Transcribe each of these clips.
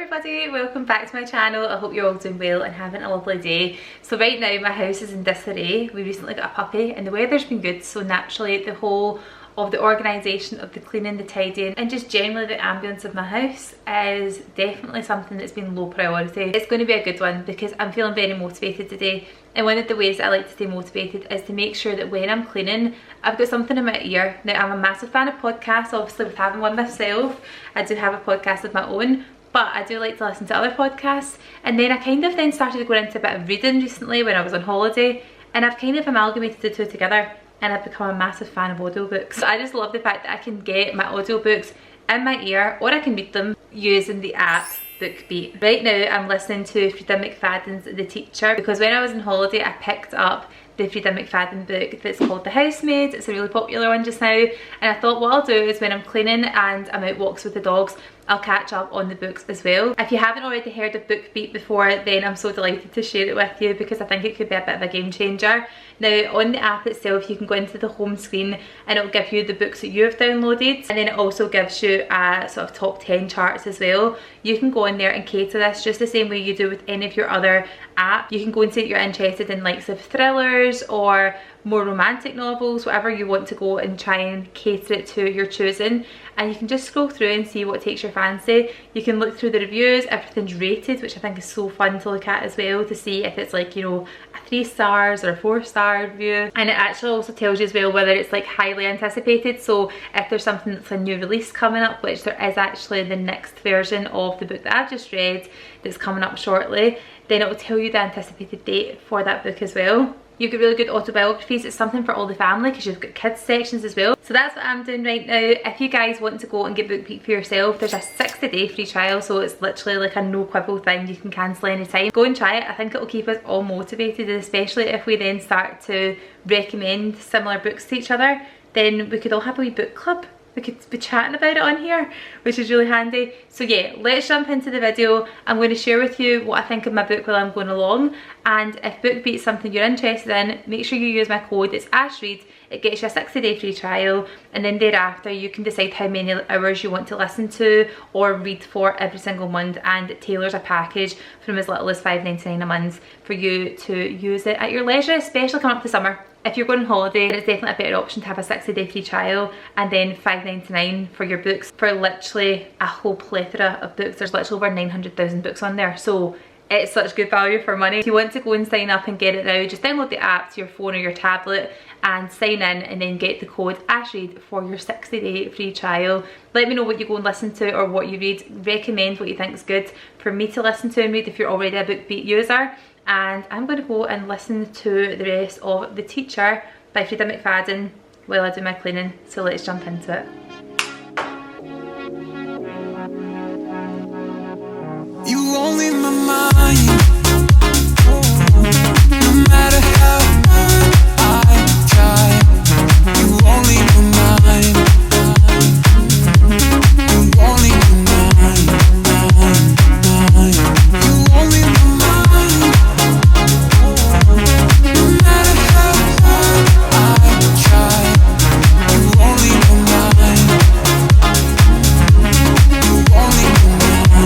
everybody, welcome back to my channel. I hope you're all doing well and having a lovely day. So right now my house is in disarray. We recently got a puppy and the weather's been good, so naturally the whole of the organisation of the cleaning, the tidying and just generally the ambience of my house is definitely something that's been low priority. It's going to be a good one because I'm feeling very motivated today, and one of the ways I like to stay motivated is to make sure that when I'm cleaning I've got something in my ear. Now I'm a massive fan of podcasts, obviously with having one myself. I do have a podcast of my own, but I do like to listen to other podcasts, and then I kind of then started going into a bit of reading recently when I was on holiday, and I've kind of amalgamated the two together and I've become a massive fan of audiobooks. So I just love the fact that I can get my audiobooks in my ear or I can read them using the app Bookbeat. Right now I'm listening to Frida McFadden's The Teacher because when I was on holiday I picked up the Frida McFadden book that's called The Housemaid. It's a really popular one just now, and I thought what I'll do is when I'm cleaning and I'm out walks with the dogs, I'll catch up on the books as well. If you haven't already heard of Bookbeat before, then I'm so delighted to share it with you because I think it could be a bit of a game changer. Now on the app itself you can go into the home screen and it'll give you the books that you've downloaded, and then it also gives you a sort of top 10 charts as well. You can go in there and cater this just the same way you do with any of your other apps. You can go and say that you're interested in likes of thrillers or more romantic novels, whatever you want to go and try and cater it to your choosing, and you can just scroll through and see what takes your fancy. You can look through the reviews, everything's rated, which I think is so fun to look at as well, to see if it's like, you know, a 3 stars or a 4-star review. And it actually also tells you as well whether it's like highly anticipated, so if there's something that's a new release coming up, which there is actually the next version of the book that I've just read that's coming up shortly, then it will tell you the anticipated date for that book as well. You've got really good autobiographies. It's something for all the family because you've got kids sections as well. So that's what I'm doing right now. If you guys want to go and get Bookbeat for yourself, there's a 60-day free trial, so it's literally like a no quibble thing. You can cancel anytime. Go and try it. I think it will keep us all motivated, especially if we then start to recommend similar books to each other. Then we could all have a wee book club. We could be chatting about it on here, which is really handy. So yeah, let's jump into the video. I'm going to share with you what I think of my book while I'm going along, and if Bookbeat is something you're interested in, make sure you use my code. It's AshReid. It gets you a 60-day free trial, and then thereafter you can decide how many hours you want to listen to or read for every single month, and it tailors a package from as little as $5.99 a month for you to use it at your leisure, especially coming up to summer. If you're going on holiday, it's definitely a better option to have a 60-day free trial and then $5.99 for your books for literally a whole plethora of books. There's literally over 900,000 books on there, so it's such good value for money. If you want to go and sign up and get it now, just download the app to your phone or your tablet and sign in, and then get the code AshReid for your 60-day free trial. Let me know what you go and listen to or what you read. Recommend what you think is good for me to listen to and read if you're already a Bookbeat user. And I'm going to go and listen to the rest of The Teacher by Frida McFadden while I do my cleaning. So let's jump into it. You only in my mind, no matter how hard I try. You only in my mind, you only in my mind, you only in my mind. No matter how hard I try, you only in my mind, you only in my mind.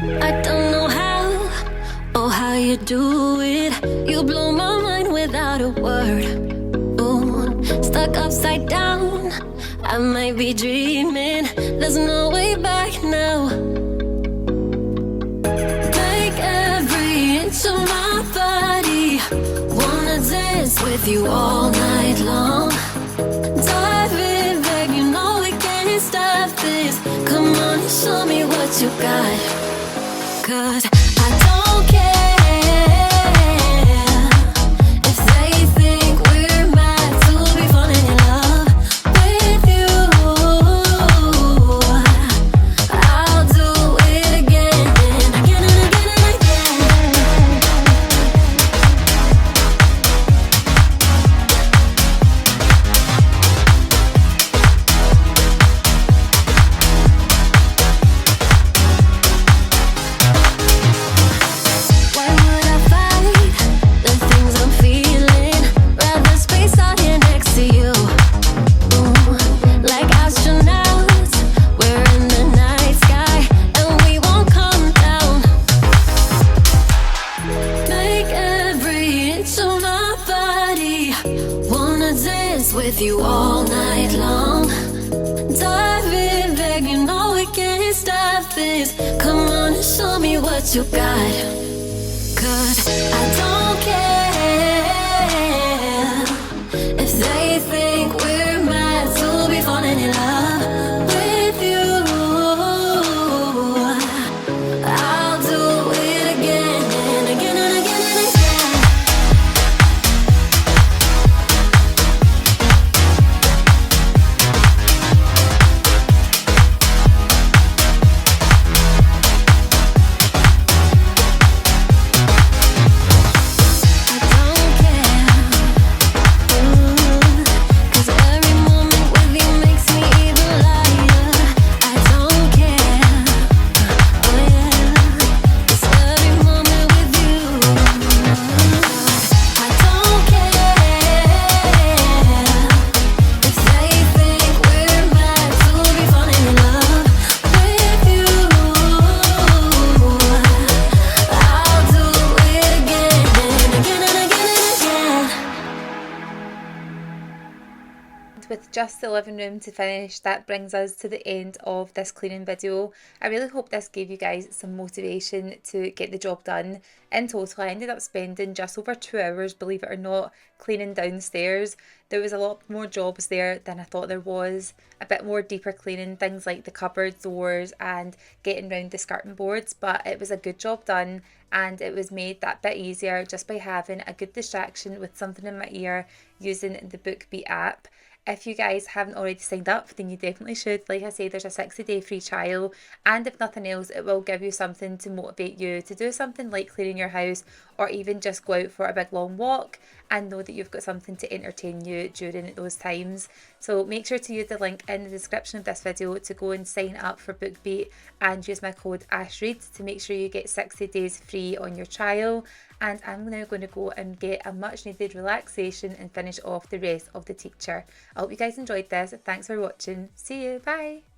I don't know how or how you do it. You blow my mind without a word. Ooh, stuck upside down. I might be dreaming. There's no way back now. Take every inch of my body. Wanna dance with you all night long. Dive in, babe, you know we can't stop this. Come on and show me what you got. 'Cause I don't care if they think we're mad to be falling in love with you. I'll do it again and again and again and again. Why would I fight the things I'm feeling? Rather space out here next to you. Ooh, like astronauts, we're in the night sky and we won't come down. Make every inch of my body. Wanna dance with you all night long. Dive in, babe, you know we can't stop this. Come on and show me what you got. 'Cause I don't care if they think we're mad to be falling in love with you. I'll do it again and again and again and again. I don't care. Ooh, 'cause every moment with you makes me even lighter. I don't care. Oh yeah, 'cause every moment with you. I don't care if they think we're mad to be falling in love with you. I'll do it again and again and again and again. With just the living room to finish, that brings us to the end of this cleaning video. I really hope this gave you guys some motivation to get the job done. In total, I ended up spending just over 2 hours, believe it or not, cleaning downstairs. There was a lot more jobs there than I thought there was. A bit more deeper cleaning, things like the cupboard doors and getting round the skirting boards, but it was a good job done and it was made that bit easier just by having a good distraction with something in my ear using the Bookbeat app. If you guys haven't already signed up, then you definitely should. Like I say, there's a 60-day free trial, and if nothing else, it will give you something to motivate you to do something like cleaning your house, or even just go out for a big long walk and know that you've got something to entertain you during those times. So make sure to use the link in the description of this video to go and sign up for Bookbeat and use my code AshReid to make sure you get 60 days free on your trial. And I'm now going to go and get a much needed relaxation and finish off the rest of the teacher. I hope you guys enjoyed this. Thanks for watching. See you. Bye.